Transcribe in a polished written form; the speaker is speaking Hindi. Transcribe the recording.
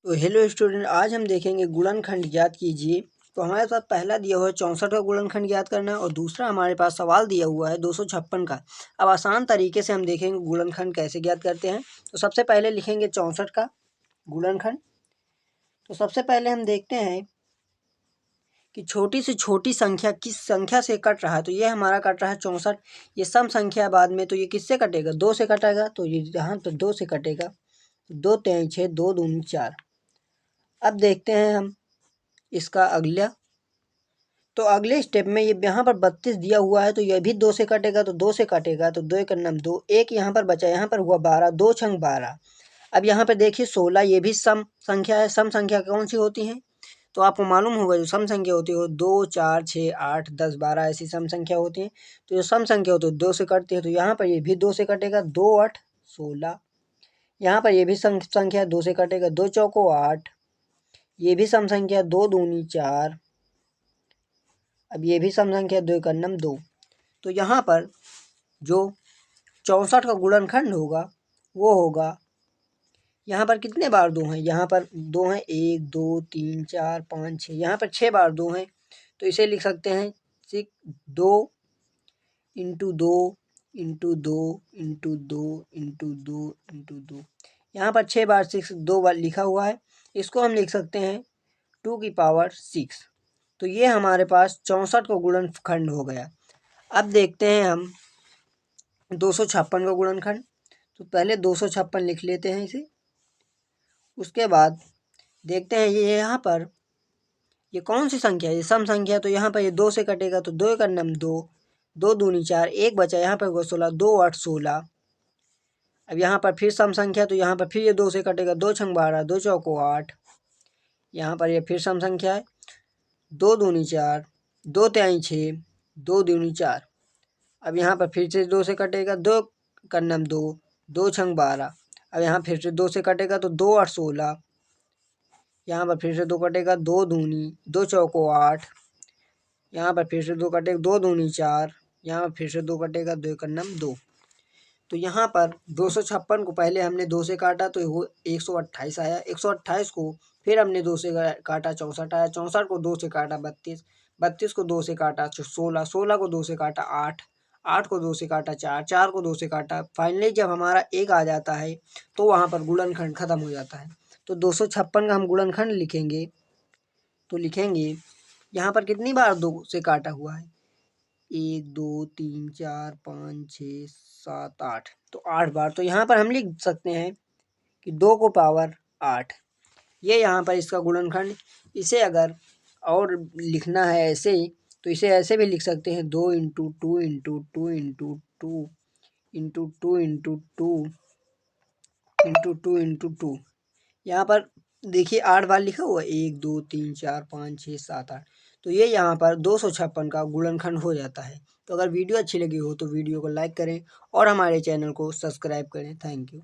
तो हेलो स्टूडेंट, आज हम देखेंगे गुणनखंड ज्ञात कीजिए। तो हमारे पास पहला दिया हुआ है 64 का गुणनखंड ज्ञात करना है और दूसरा हमारे पास सवाल दिया हुआ है 256 का। अब आसान तरीके से हम देखेंगे गुणनखंड कैसे ज्ञात करते हैं। तो सबसे पहले लिखेंगे 64 का गुणनखंड। तो सबसे पहले हम देखते हैं कि छोटी से छोटी संख्या किस संख्या से कट रहा है। तो ये हमारा कट रहा है 64। ये सम संख्या बाद में, तो ये किससे कटेगा? 2 से कटेगा। तो ये यहाँ पर 2 से कटेगा। 2 3 6, 2 दूनी 4। अब देखते हैं हम इसका अगला। तो अगले स्टेप में ये यहाँ पर 32 दिया हुआ है, तो ये भी 2 से कटेगा। तो 2 से कटेगा तो 2 एक नम 2, एक यहाँ पर बचा, यहाँ पर हुआ 12, 2 छंग 12। अब यहाँ पर देखिए 16, ये भी सम संख्या है। सम संख्या कौन सी होती हैं? तो आपको मालूम होगा जो सम संख्या होती है 2 4 6 8 10 12 ऐसी सम संख्या होती है। तो जो सम संख्या होती है 2 से कटती है। तो यहाँ पर ये भी 2 से कटेगा। 2 8 16। यहाँ पर ये भी सम संख्या 2 से कटेगा। 2 चौको 8। ये भी सम संख्या 2 दूनी 4। अब ये भी सम संख्या 2 का नम 2। तो यहाँ पर जो 64 का गुणनखंड होगा वो होगा, यहाँ पर कितने बार 2 हैं? यहाँ पर 2 हैं, 1 2 3 4 5 6, यहाँ पर 6 बार 2 हैं। तो इसे लिख सकते हैं 2 into 2 into 2 into 2 into 2 into 2। यहाँ पर 6 बार 6 2 बार लिखा हुआ है। इसको हम लिख सकते हैं 2 की पावर 6। तो ये हमारे पास 64 का गुणनखंड हो गया। अब देखते हैं हम 256 का गुणनखंड। तो पहले 256 लिख लेते हैं इसे। उसके बाद देखते हैं ये यहाँ पर ये कौन सी संख्या है? ये सम संख्या है। तो यहाँ पर ये 2 से कटेगा। तो 2 का नम 2, 2 दूनी 4, एक बचा, यहाँ पर हुआ 16, 2 8 16। अब यहाँ पर फिर सम संख्या, तो यहाँ पर फिर ये 2 से कटेगा। 2 छंग 12, 2 चौको 8। यहाँ पर ये फिर सम संख्या है। 2 दूनी 4, 2 तिहाई 6, 2 दूनी 4। अब यहाँ पर फिर से 2 से कटेगा। 2 का नम 2, 2 छंग 12। अब यहाँ फिर से 2 से कटेगा। तो 2 8 16। यहाँ पर फिर से 2 कटेगा। 2 दूनी 2 चौको 8। यहाँ पर फिर से 2 कटेगा। 2 दूनी 4। यहाँ पर फिर से 2 कटेगा। 2 का नम 2। तो यहाँ पर 256 को पहले हमने 2 से काटा तो वो 128 आया। 128 को फिर हमने 2 से काटा, 64 आया। 64 को 2 से काटा, 32। 32 को 2 से काटा, 16। 16 को 2 से काटा, 8। 8 को 2 से काटा, 4। 4 को 2 से काटा। फाइनली जब हमारा 1 आ जाता है तो वहाँ पर गुणनखंड खत्म हो जाता है। तो 256 का हम गुणनखंड लिखेंगे। तो लिखेंगे यहाँ पर कितनी बार 2 से काटा हुआ है? 1 2 3 4 5 6 7 8। तो 8 बार। तो यहाँ पर हम लिख सकते हैं कि 2 को पावर 8। ये यहाँ पर इसका गुणनखंड। इसे अगर और लिखना है ऐसे, तो इसे ऐसे भी लिख सकते हैं 2 into 2 into 2 into 2 into 2 into 2 into 2 into 2। यहाँ पर देखिए 8 बार लिखा हुआ है। 1 2 3 4 5 6 7 8। तो ये यहाँ पर 256 का गुणनखंड हो जाता है। तो अगर वीडियो अच्छी लगी हो तो वीडियो को लाइक करें और हमारे चैनल को सब्सक्राइब करें। Thank you.